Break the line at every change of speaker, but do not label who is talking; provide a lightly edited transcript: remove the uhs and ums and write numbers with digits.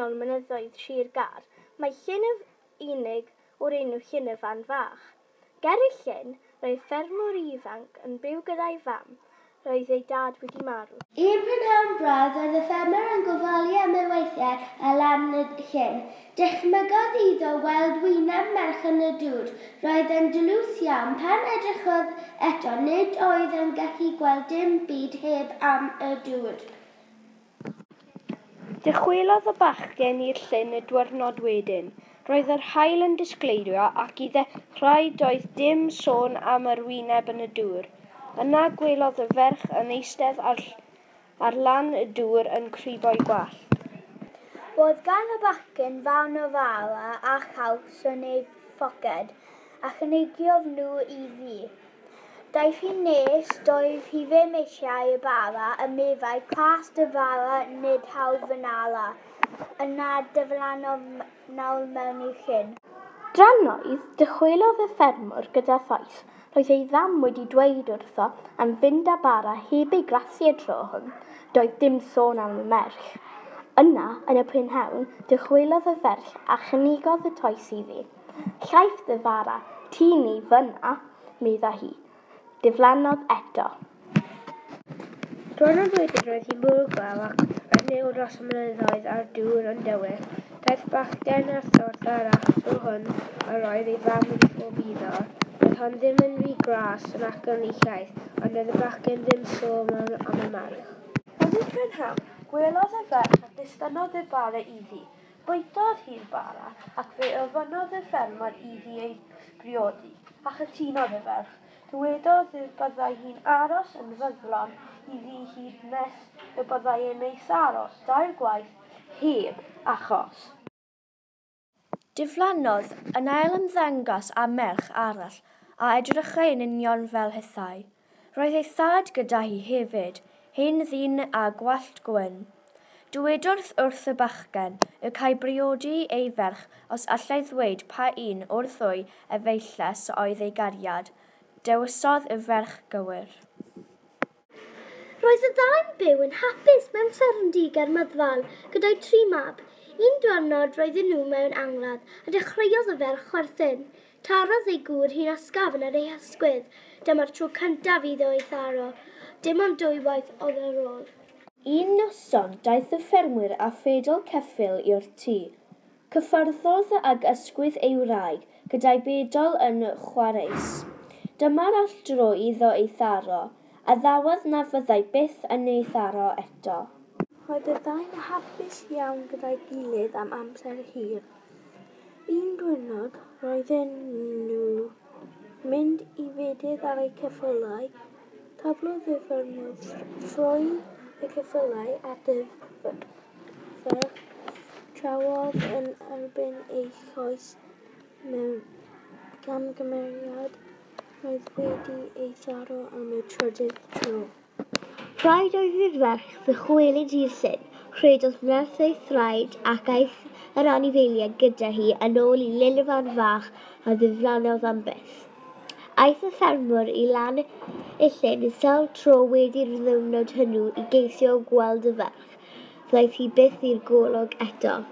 canol mynyddoedd Sir Gar, mae llyn unig o'r enw Llyn y Fan Fach. Ger y llyn, roedd ffermwr ifanc yn byw gyda'i fam, roedd ei dad wedi marw.
Un prynhawn braf oedd y ffermwr yn gofalu am y weithiau a lan y llyn. Dychmygodd iddo weld wyneb merch yn y dŵr. Roedd yn dlws iawn pan edrychodd eto, nid oedd yn gallu gweld dim byd heb am y dŵr.
Dychwelodd y bachgen i'r llyn y diwrnod wedyn. Roedd yr haul yn disgleirio ac i ddechrau doedd dim sôn am yr wyneb yn y dŵr. Yna gwelodd y ferch yn eistedd ar lan y dŵr yn cribo'i gwallt. Roedd gan y bachgen fawn o fara a chaws yn ei ffoced, a chynigiodd nhw iddi. Daeth hi nes, doedd hi ddim eisiau y bara, y meddai cast y bara nid hawdd fynala. Yna dyflannodd nawr mewn i'w llyn. Drannoedd, dychwelodd y ffermwr gyda thoes. Roedd ei fam wedi dweud wrtho am fynd â bara heb ei grassu y tro hwn. Doedd dim sôn am y merch. Yna, yn y prynhawn, dychwelodd y ferch a chynigodd y toes iddi. Llaeth y fara, ti ni fyna, medda hi. Diflannodd eto. Diwrnod wedyn roedd hi mor glaw ac yn neu dros y mynyddoedd a'r dŵr yn dywyll. Daeth bachgen a thorth arall o hwn a roedd ei fam wedi phob iddo. Roedd hon ddim yn rhy gras yn acen ei llaeth, ond oedd y bachgen ddim sôn am y march. Yn y prynhawn, gwelodd y ferch ac distynnodd y bara iddi. Bwydodd hi'r bara ac fe ofynnodd y ffermwr iddi ei briodi, a chytunodd y ferch. Dywedodd y byddai hi'n aros yn fyddlon iddi hyd nes y byddai yn ei saro, dair gwaith, heb achos. Diflannodd yn ail ymddangos a merch arall, a edrychai yn union fel hithau. Roedd ei thad gyda hi hefyd, hen ddyn a gwallt gwyn. Dywedodd wrth y bachgen y cael briodi ei ferch os allai ddweud pa un o'r ddwy efeilles oedd ei gariad. Dewisodd y ferch gywir.
Roedd y ddau'n byw yn hapus mewn ffermdy germyddol gyda'i 3 mab. Un diwrnod roedden nhw mewn angladd a dechreuodd y ferch chwerthin. Tarodd ei gŵr hi'n ysgafn ar ei hysgwydd. Dyma'r tro cyntaf iddo ei tharo. Dim ond 2 waith oedd ar ôl.
Un noson daeth y ffermwyr a phedal ceffyl i'r tŷ. Cyffyrddodd ag ysgwydd ei wraig gyda'i bedol yn chwareus. Dyma'r alltro iddo ei tharo, a ddawodd na fyddai byth yn ei tharo eto. Roedd y ddau'n hapus iawn gyda'i gilydd am amser hir. Un diwrnod roedden nhw mynd i fedydd ar eu ceffylau. Taflodd y ffermwr ffroen y ceffylau at y ferch, trawodd yn erbyn ei choes mewn camgymeriad. Roedd wedi ei tharo am y trydydd tro. Rhaid oedd i'r ferch ddychwelyd i'r llyn, rhedodd merch ei thraed ac aeth yr anifeiliaid gyda hi yn ôl i Llyn y Fan Fach a ddiflannodd am byth. Aeth y ffermwr i lan y llyn sawl tro wedi'r ddiwrnod hwnnw i geisio gweld y ferch. Ddaeth hi byth i'r golwg eto.